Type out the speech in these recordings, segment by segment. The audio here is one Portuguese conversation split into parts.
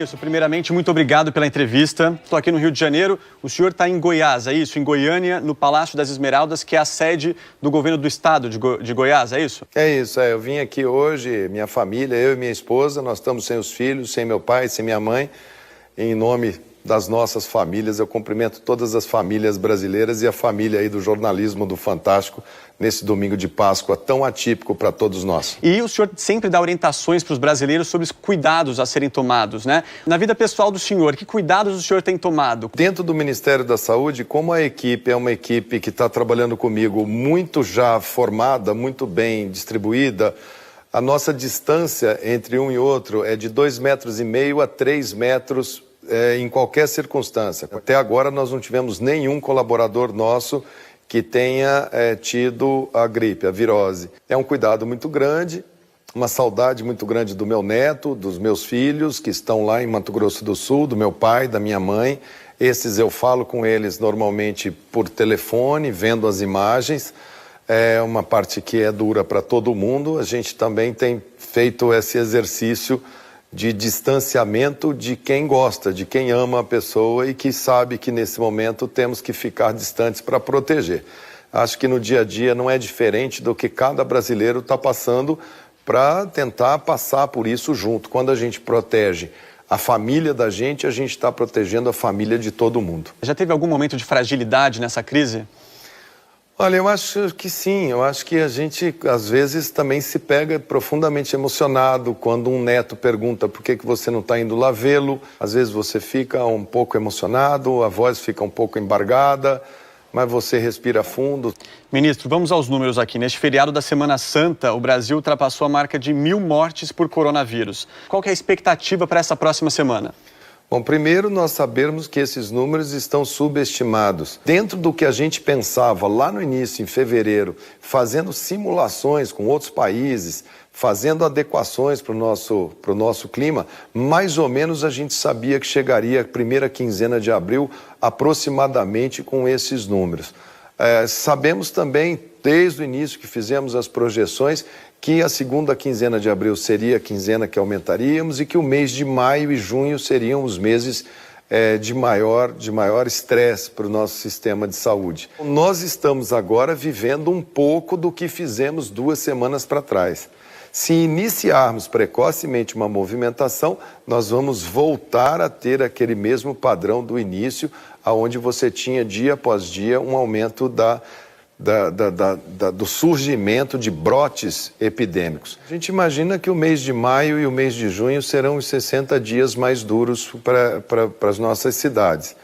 Isso, primeiramente, muito obrigado pela entrevista. Estou aqui no Rio de Janeiro. O senhor está em Goiás, é isso? Em Goiânia, no Palácio das Esmeraldas, que é a sede do governo do estado de Goiás, é isso? É isso, eu vim aqui hoje, minha família, eu e minha esposa, nós estamos sem os filhos, sem meu pai, sem minha mãe. Em nome das nossas famílias, eu cumprimento todas as famílias brasileiras e a família aí do jornalismo do Fantástico nesse domingo de Páscoa tão atípico para todos nós. E o senhor sempre dá orientações para os brasileiros sobre os cuidados a serem tomados, né? Na vida pessoal do senhor, que cuidados o senhor tem tomado? Dentro do Ministério da Saúde, como a equipe é uma equipe que está trabalhando comigo muito já formada, muito bem distribuída, a nossa distância entre um e outro é de 2,5 metros a 3 metros em qualquer circunstância. Até agora nós não tivemos nenhum colaborador nosso que tenha tido a gripe, a virose. É um cuidado muito grande, uma saudade muito grande do meu neto, dos meus filhos que estão lá em Mato Grosso do Sul, do meu pai, da minha mãe. Esses eu falo com eles normalmente por telefone, vendo as imagens. É uma parte que é dura para todo mundo. A gente também tem feito esse exercício de distanciamento de quem gosta, de quem ama a pessoa e que sabe que nesse momento temos que ficar distantes para proteger. Acho que no dia a dia não é diferente do que cada brasileiro está passando para tentar passar por isso junto. Quando a gente protege a família da gente, a gente está protegendo a família de todo mundo. Já teve algum momento de fragilidade nessa crise? Olha, eu acho que sim, eu acho que a gente às vezes também se pega profundamente emocionado quando um neto pergunta por que você não está indo lá vê-lo. Às vezes você fica um pouco emocionado, a voz fica um pouco embargada, mas você respira fundo. Ministro, vamos aos números aqui. Neste feriado da Semana Santa, o Brasil ultrapassou a marca de 1.000 mortes por coronavírus. Qual que é a expectativa para essa próxima semana? Bom, primeiro nós sabemos que esses números estão subestimados. Dentro do que a gente pensava lá no início, em fevereiro, fazendo simulações com outros países, fazendo adequações para o nosso clima, mais ou menos a gente sabia que chegaria a primeira quinzena de abril aproximadamente com esses números. Sabemos também, desde o início que fizemos as projeções, que a segunda quinzena de abril seria a quinzena que aumentaríamos e que o mês de maio e junho seriam os meses de maior estresse para o nosso sistema de saúde. Nós estamos agora vivendo um pouco do que fizemos 2 semanas para trás. Se iniciarmos precocemente uma movimentação, nós vamos voltar a ter aquele mesmo padrão do início, onde você tinha dia após dia um aumento do surgimento de brotes epidêmicos. A gente imagina que o mês de maio e o mês de junho serão os 60 dias mais duros para as nossas cidades.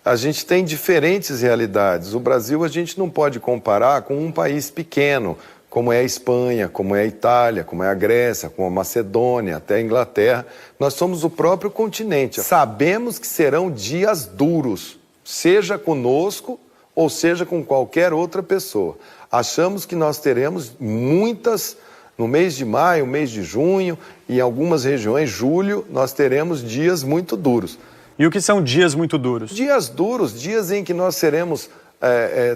A gente tem diferentes realidades. O Brasil a gente não pode comparar com um país pequeno, como é a Espanha, como é a Itália, como é a Grécia, como a Macedônia, até a Inglaterra. Nós somos o próprio continente. Sabemos que serão dias duros, seja conosco ou seja com qualquer outra pessoa. Achamos que nós teremos muitas, no mês de maio, mês de junho, e em algumas regiões, julho, nós teremos dias muito duros. E o que são dias muito duros? Dias duros, dias em que nós seremos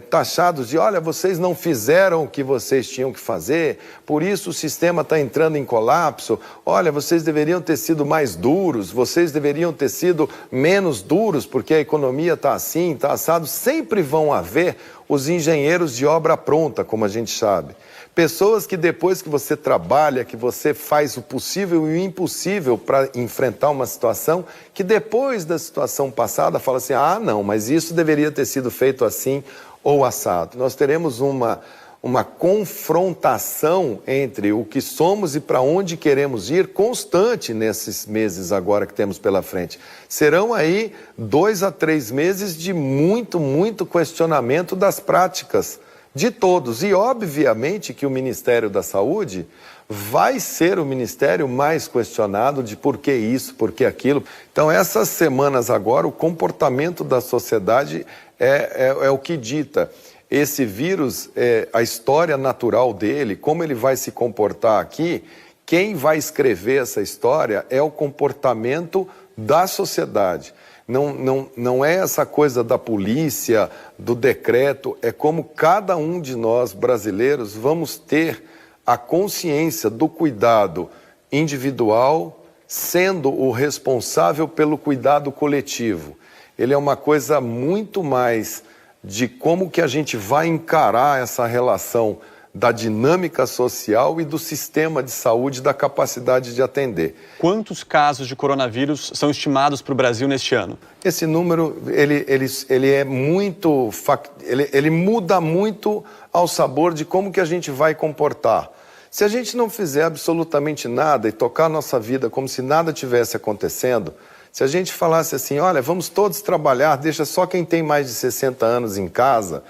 taxados de, olha, vocês não fizeram o que vocês tinham que fazer, por isso o sistema está entrando em colapso, olha, vocês deveriam ter sido mais duros, vocês deveriam ter sido menos duros, porque a economia está assim, está assado. Sempre vão haver os engenheiros de obra pronta, como a gente sabe. Pessoas que depois que você trabalha, que você faz o possível e o impossível para enfrentar uma situação, que depois da situação passada fala assim, ah não, mas isso deveria ter sido feito assim ou assado. Nós teremos uma confrontação entre o que somos e para onde queremos ir constante nesses meses agora que temos pela frente. Serão aí 2 a 3 meses de muito questionamento das práticas de todos. E obviamente que o Ministério da Saúde vai ser o ministério mais questionado de por que isso, por que aquilo. Então essas semanas agora o comportamento da sociedade é o que dita. Esse vírus, a história natural dele, como ele vai se comportar aqui, quem vai escrever essa história é o comportamento da sociedade. Não é essa coisa da polícia, do decreto, é como cada um de nós brasileiros vamos ter a consciência do cuidado individual sendo o responsável pelo cuidado coletivo. Ele é uma coisa muito mais de como que a gente vai encarar essa relação da dinâmica social e do sistema de saúde, da capacidade de atender. Quantos casos de coronavírus são estimados para o Brasil neste ano? Esse número, ele é muito, ele muda muito ao sabor de como que a gente vai comportar. Se a gente não fizer absolutamente nada e tocar a nossa vida como se nada tivesse acontecendo, se a gente falasse assim, olha, vamos todos trabalhar, deixa só quem tem mais de 60 anos em casa,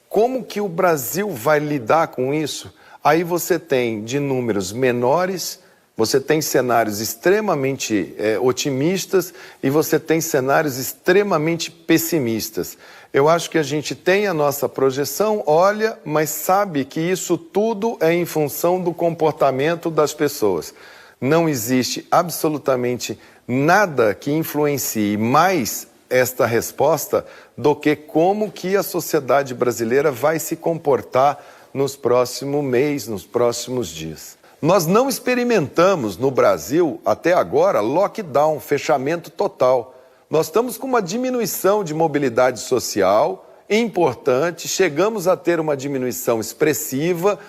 como que o Brasil vai lidar com isso? Aí você tem de números menores, você tem cenários extremamente otimistas e você tem cenários extremamente pessimistas. Eu acho que a gente tem a nossa projeção, olha, mas sabe que isso tudo é em função do comportamento das pessoas. Não existe absolutamente nada que influencie mais esta resposta do que como que a sociedade brasileira vai se comportar nos próximos meses, nos próximos dias. Nós não experimentamos no Brasil, até agora, lockdown, fechamento total. Nós estamos com uma diminuição de mobilidade social importante, chegamos a ter uma diminuição expressiva,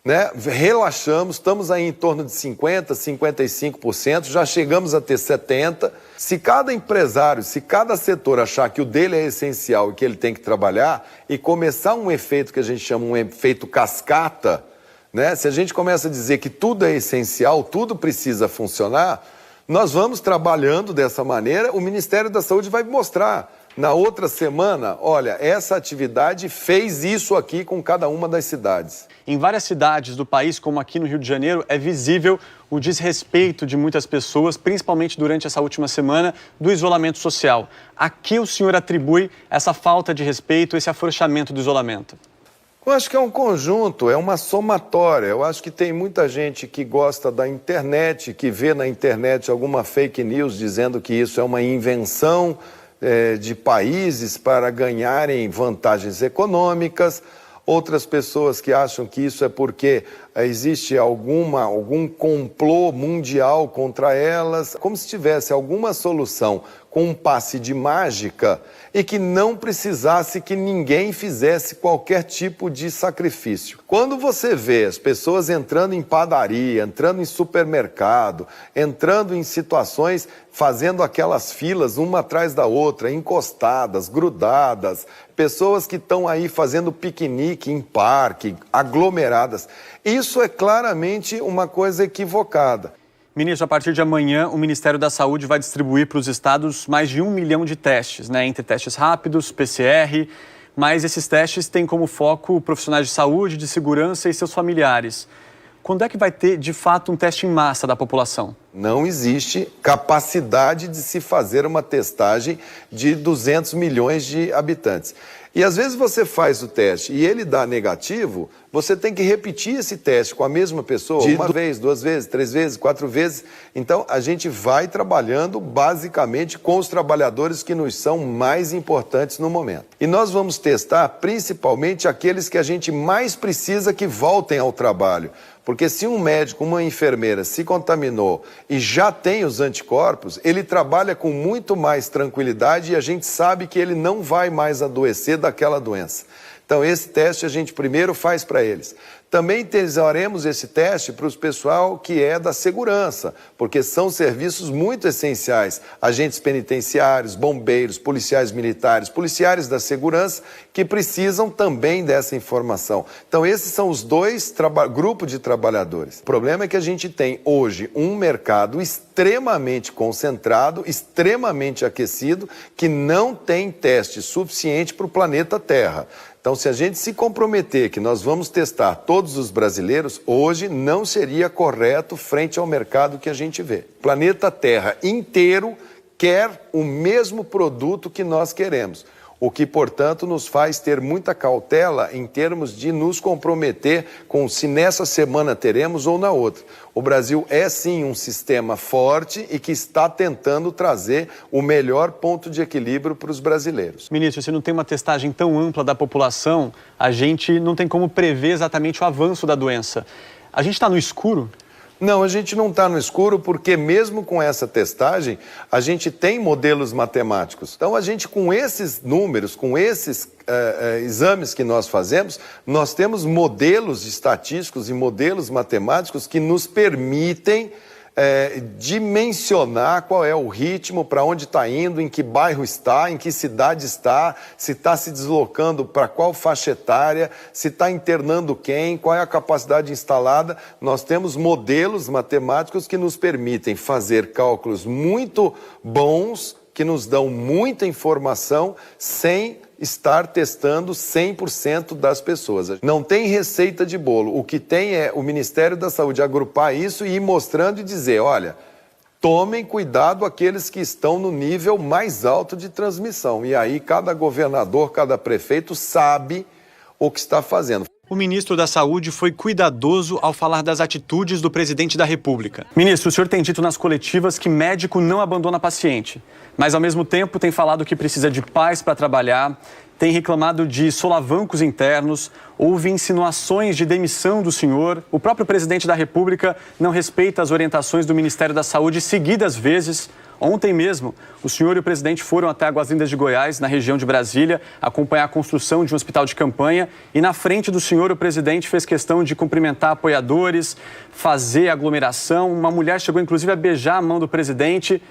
né? Relaxamos, estamos aí em torno de 50%, 55%, já chegamos a ter 70%. Se cada empresário, se cada setor achar que o dele é essencial e que ele tem que trabalhar e começar um efeito que a gente chama um efeito cascata, né? Se a gente começa a dizer que tudo é essencial, tudo precisa funcionar, nós vamos trabalhando dessa maneira, o Ministério da Saúde vai mostrar. Na outra semana, olha, essa atividade fez isso aqui com cada uma das cidades. Em várias cidades do país, como aqui no Rio de Janeiro, é visível o desrespeito de muitas pessoas, principalmente durante essa última semana do isolamento social. A que o senhor atribui essa falta de respeito, esse afrouxamento do isolamento? Eu acho que é um conjunto, é uma somatória. Eu acho que tem muita gente que gosta da internet, que vê na internet alguma fake news dizendo que isso é uma invenção de países para ganharem vantagens econômicas. Outras pessoas que acham que isso é porque existe algum complô mundial contra elas, como se tivesse alguma solução com um passe de mágica e que não precisasse que ninguém fizesse qualquer tipo de sacrifício. Quando você vê as pessoas entrando em padaria, entrando em supermercado, entrando em situações, fazendo aquelas filas uma atrás da outra, encostadas, grudadas, pessoas que estão aí fazendo piquenique em parque, aglomeradas, isso é claramente uma coisa equivocada. Ministro, a partir de amanhã, o Ministério da Saúde vai distribuir para os estados mais de 1 milhão de testes, né? Entre testes rápidos, PCR, mas esses testes têm como foco profissionais de saúde, de segurança e seus familiares. Quando é que vai ter, de fato, um teste em massa da população? Não existe capacidade de se fazer uma testagem de 200 milhões de habitantes. E às vezes você faz o teste e ele dá negativo, você tem que repetir esse teste com a mesma pessoa uma vez, 2 vezes, 3 vezes, 4 vezes. Então a gente vai trabalhando basicamente com os trabalhadores que nos são mais importantes no momento. E nós vamos testar principalmente aqueles que a gente mais precisa que voltem ao trabalho. Porque se um médico, uma enfermeira se contaminou e já tem os anticorpos, ele trabalha com muito mais tranquilidade e a gente sabe que ele não vai mais adoecer daquela doença. Então esse teste a gente primeiro faz para eles. Também faremos esse teste para o pessoal que é da segurança, porque são serviços muito essenciais. Agentes penitenciários, bombeiros, policiais militares, policiais da segurança que precisam também dessa informação. Então esses são os dois grupos de trabalhadores. O problema é que a gente tem hoje um mercado extremamente concentrado, extremamente aquecido, que não tem teste suficiente para o planeta Terra. Então, se a gente se comprometer que nós vamos testar todos os brasileiros, hoje não seria correto frente ao mercado que a gente vê. O planeta Terra inteiro quer o mesmo produto que nós queremos, o que, portanto, nos faz ter muita cautela em termos de nos comprometer com se nessa semana teremos ou na outra. O Brasil é, sim, um sistema forte e que está tentando trazer o melhor ponto de equilíbrio para os brasileiros. Ministro, se não tem uma testagem tão ampla da população, a gente não tem como prever exatamente o avanço da doença. A gente está no escuro? Não, a gente não está no escuro porque mesmo com essa testagem, a gente tem modelos matemáticos. Então, a gente com esses números, com esses exames que nós fazemos, nós temos modelos estatísticos e modelos matemáticos que nos permitem dimensionar qual é o ritmo, para onde está indo, em que bairro está, em que cidade está, se está se deslocando para qual faixa etária, se está internando quem, qual é a capacidade instalada. Nós temos modelos matemáticos que nos permitem fazer cálculos muito bons, que nos dão muita informação, sem estar testando 100% das pessoas. Não tem receita de bolo. O que tem é o Ministério da Saúde agrupar isso e ir mostrando e dizer, olha, tomem cuidado aqueles que estão no nível mais alto de transmissão. E aí cada governador, cada prefeito sabe o que está fazendo. O ministro da Saúde foi cuidadoso ao falar das atitudes do presidente da República. Ministro, o senhor tem dito nas coletivas que médico não abandona paciente, mas ao mesmo tempo tem falado que precisa de paz para trabalhar, tem reclamado de solavancos internos, houve insinuações de demissão do senhor. O próprio presidente da República não respeita as orientações do Ministério da Saúde seguidas vezes. Ontem mesmo, o senhor e o presidente foram até Águas Lindas de Goiás, na região de Brasília, acompanhar a construção de um hospital de campanha. E na frente do senhor, o presidente fez questão de cumprimentar apoiadores, fazer aglomeração. Uma mulher chegou, inclusive, a beijar a mão do presidente.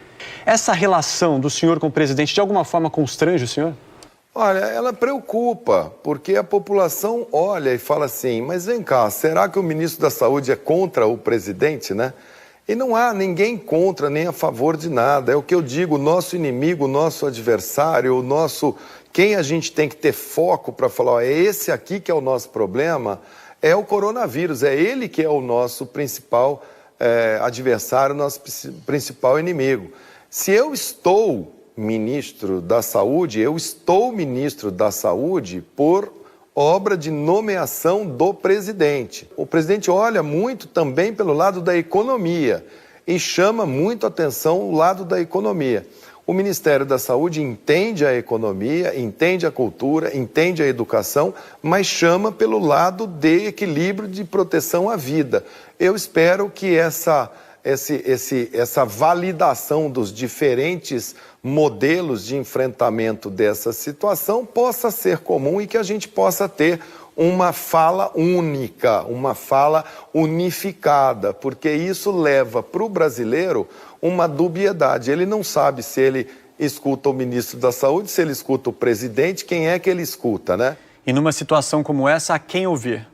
Essa relação do senhor com o presidente, de alguma forma, constrange o senhor? Olha, ela preocupa, porque a população olha e fala assim, mas vem cá, será que o ministro da Saúde é contra o presidente, né? E não há ninguém contra nem a favor de nada. É o que eu digo, o nosso inimigo, o nosso adversário, o nosso... Quem a gente tem que ter foco para falar, ó, é esse aqui que é o nosso problema, é o coronavírus. É ele que é o nosso principal adversário, nosso principal inimigo. Se eu estou ministro da Saúde, eu estou ministro da Saúde por obra de nomeação do presidente. O presidente olha muito também pelo lado da economia e chama muito atenção o lado da economia. O Ministério da Saúde entende a economia, entende a cultura, entende a educação, mas chama pelo lado de equilíbrio de proteção à vida. Eu espero que essa validação dos diferentes modelos de enfrentamento dessa situação possa ser comum e que a gente possa ter uma fala única, uma fala unificada, porque isso leva para o brasileiro uma dubiedade. Ele não sabe se ele escuta o ministro da Saúde, se ele escuta o presidente, quem é que ele escuta, né? E numa situação como essa, a quem ouvir?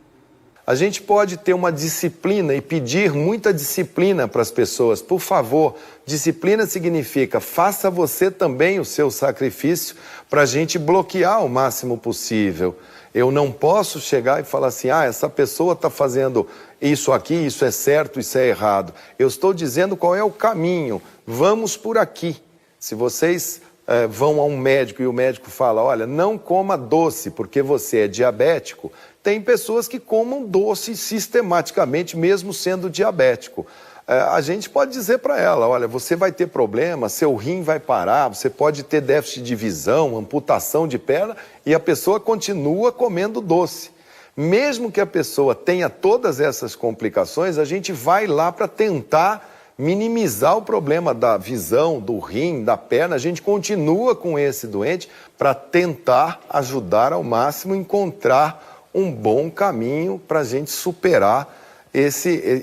A gente pode ter uma disciplina e pedir muita disciplina para as pessoas. Por favor, disciplina significa faça você também o seu sacrifício para a gente bloquear o máximo possível. Eu não posso chegar e falar assim, essa pessoa está fazendo isso aqui, isso é certo, isso é errado. Eu estou dizendo qual é o caminho, vamos por aqui. Se vocês vão a um médico e o médico fala, olha, não coma doce porque você é diabético, tem pessoas que comam doce sistematicamente, mesmo sendo diabético. A gente pode dizer para ela, olha, você vai ter problema, seu rim vai parar, você pode ter déficit de visão, amputação de perna, e a pessoa continua comendo doce. Mesmo que a pessoa tenha todas essas complicações, a gente vai lá para tentar minimizar o problema da visão, do rim, da perna. A gente continua com esse doente para tentar ajudar ao máximo, encontrar um bom caminho para a gente superar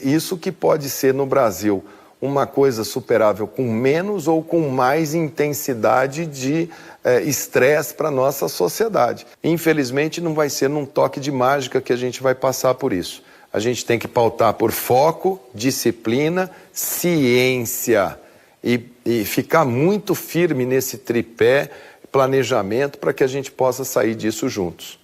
isso que pode ser no Brasil uma coisa superável com menos ou com mais intensidade de estresse para a nossa sociedade. Infelizmente não vai ser num toque de mágica que a gente vai passar por isso. A gente tem que pautar por foco, disciplina, ciência e ficar muito firme nesse tripé, planejamento, para que a gente possa sair disso juntos.